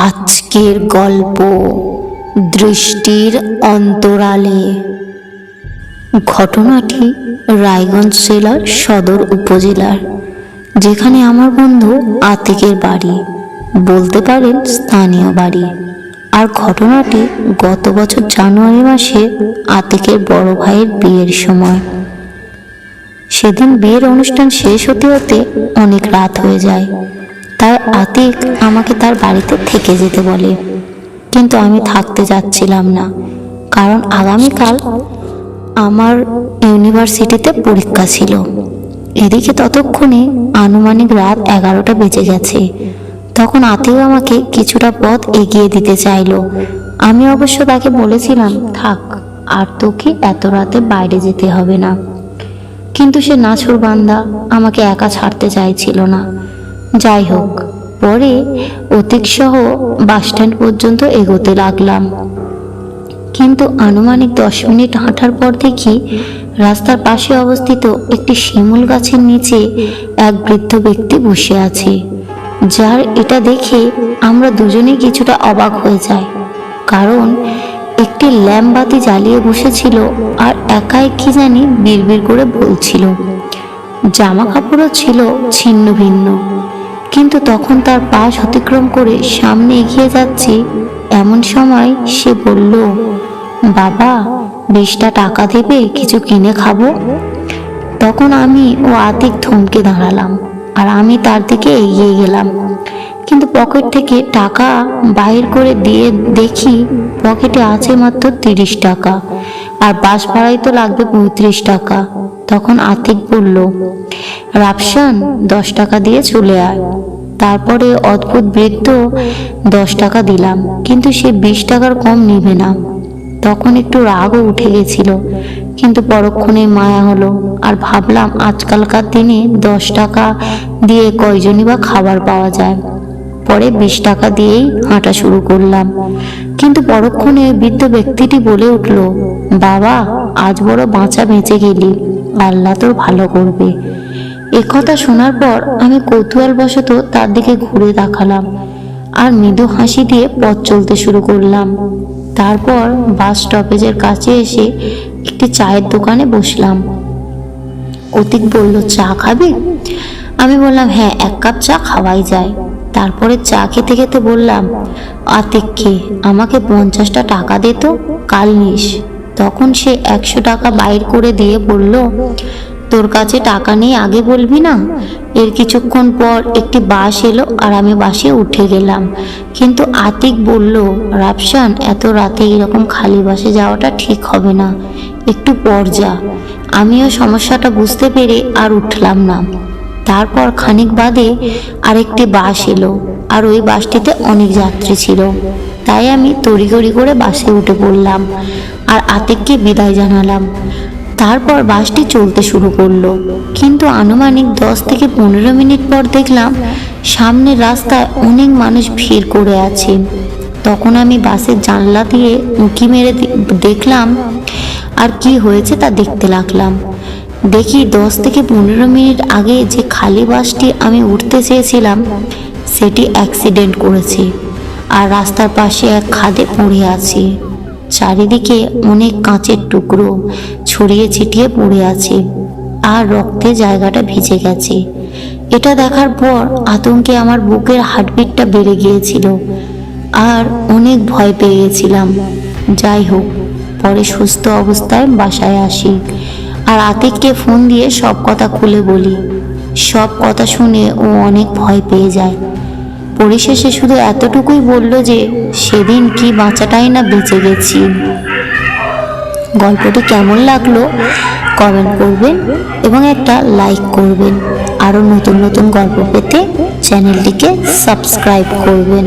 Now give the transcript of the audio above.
আজকের গল্প দৃষ্টির অন্তরালে। ঘটনাটি রায়গঞ্জ জেলার সদর উপজেলার, যেখানে আমার বন্ধু আতিকের বাড়ি, বলতে পারেন স্থানীয় বাড়ি। আর ঘটনাটি গত বছর জানুয়ারি মাসে আতিকের বড় ভাইয়ের বিয়ের সময়। সেদিন বিয়ের অনুষ্ঠান শেষ হতে হতে অনেক রাত হয়ে যায়, তাই আতিক আমাকে তার বাড়িতে থেকে যেতে বলে। কিন্তু আমি থাকতে যাচ্ছিলাম না, কারণ আগামীকাল আমার ইউনিভার্সিটিতে পরীক্ষা ছিল। এদিকে ততক্ষণে আনুমানিক রাত 11টা বেজে গেছে। তখন আতিক আমাকে কিছুটা পথ এগিয়ে দিতে চাইলো। আমি অবশ্য তাকে বলেছিলাম, থাক, আর তোকে এত রাতে বাইরে যেতে হবে না। কিন্তু সে নাছোড়বান্দা আমাকে একা ছাড়তে চাইছিল না। যাই হোক, পরে অতিক সহ বাসস্ট্যান্ড পর্যন্ত এগোতে লাগলাম। কিন্তু আনুমানিক 10 মিনিট হাঁটার পর দেখি রাস্তার পাশে অবস্থিত একটি শিমুল গাছের নিচে এক বৃদ্ধ ব্যক্তি বসে আছে, যার এটা দেখে আমরা দুজনেই কিছুটা অবাক হয়ে যাই। কারণ একটি ল্যাম্প বাতি জ্বালিয়ে বসেছিল আর একাই কি জানি বিড়বিড় করে বলছিল। জামা কাপড়ও ছিল ছিন্ন ভিন্ন। কিন্তু তখন তার পাশ অতিক্রম করে সামনে এগিয়ে যাচ্ছি, এমন সময় সে বলল, বাবা, 20টা টাকা দেবে, কিছু কিনে খাবো। তখন আমি ও আতিক থমকে দাঁড়ালাম, আর আমি তার দিকে এগিয়ে গেলাম। কিন্তু পকেট থেকে টাকা বাইর করে দিয়ে দেখি পকেটে আছে মাত্র 30 টাকা, আর বাস ভাড়াই তো লাগবে 35 টাকা। তখন আতিক বলল, রাফসান, 10 টাকা দিয়ে চলে আয়। তারপরে অদ্ভুত বৃদ্ধ 10 টাকা দিলাম, কিন্তু সে 20 টাকার কম নিবে না। তখন একটু রাগও উঠে গেছিল, কিন্তু পরক্ষণে মায়া হলো। আর ভাবলাম, আজকালকার দিনে 10 টাকা দিয়ে কয়জনই বা খাবার পাওয়া যায়। পরে 20 টাকা দিয়েই হাঁটা শুরু করলাম। কিন্তু পরক্ষণে বৃদ্ধ ব্যক্তিটি বলে উঠল, বাবা, আজ বড় বাঁচা বেঁচে গেলি, আল্লাহ তোর ভালো করবে। একথা শোনার পর আমি কৌতূহলবশত তার দিকে ঘুরে তাকালাম আর মৃদু হাসি দিয়ে পথ চলতে শুরু করলাম। তারপর বাস স্টপেজের কাছে এসে একটি চায়ের দোকানে বসলাম। অতিক বলল, চা খাবি? আমি বললাম, হ্যাঁ, 1 কাপ চা খাওয়াই যায়। তারপরে চা খেতে খেতে বললাম, আতিককে আমাকে 50টা টাকা দে তো, কাল নিস। তখন সে 100 টাকা বাইর করে দিয়ে বলল, তোর কাছে টাকা নেই আগে বলবি না? এর কিছুক্ষণ পর একটি বাস এলো আর আমি বাসে উঠে গেলাম। কিন্তু আতিক বলল, রাফসান, এত রাতে এরকম খালি বাসে যাওয়াটা ঠিক হবে না, একটু পর যা। আমিও সমস্যাটা বুঝতে পেরে আর উঠলাম না। তারপর খানিক বাদে আরেকটি বাস এলো, আর ওই বাসটিতে অনেক যাত্রী ছিল। তাই আমি তড়িঘড়ি করে বাসে উঠে পড়লাম আর আতিককে বিদায় জানালাম। তারপর বাসটি চলতে শুরু করলো। কিন্তু আনুমানিক 10 থেকে 15 মিনিট পর দেখলাম সামনের রাস্তায় অনেক মানুষ ভিড় করে আছে। তখন আমি বাসের জানলা দিয়ে উঁকি মেরে দেখলাম আর কি হয়েছে তা দেখতে লাগলাম। দেখি 10 থেকে 15 মিনিট আগে যে খালি বাসটি আমি উঠতে চেয়েছিলাম সেটি অ্যাক্সিডেন্ট করেছে আর রাস্তার পাশে এক খাদে পড়ে আছে। চারিদিকে অনেক কাঁচের টুকরো ছড়িয়ে ছিটিয়ে পড়ে আছে আর রক্তে জায়গাটা ভিজে গেছে। এটা দেখার পর আতঙ্কে আমার বুকের হার্টবিটটা বেড়ে গিয়েছিল আর অনেক ভয় পেয়ে গেছিলাম। যাই হোক, পরে সুস্থ অবস্থায় বাসায় আসি আর আতিককে ফোন দিয়ে সব কথা খুলে বলি। সব কথা শুনে ও অনেক ভয় পেয়ে যায়। পরিশেষে শুধু এতটুকুই বলল যে সেদিন কি বাঁচাটাই না বেঁচে গেছি। গল্পটি কেমন লাগলো কমেন্ট করবেন এবং একটা লাইক করবেন। আরও নতুন নতুন গল্প পেতে চ্যানেলটিকে সাবস্ক্রাইব করবেন।